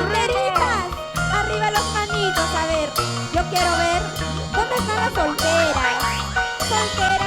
solteritas, arriba las manitos, a ver, yo quiero ver, ¿dónde están las solteras? Solteras.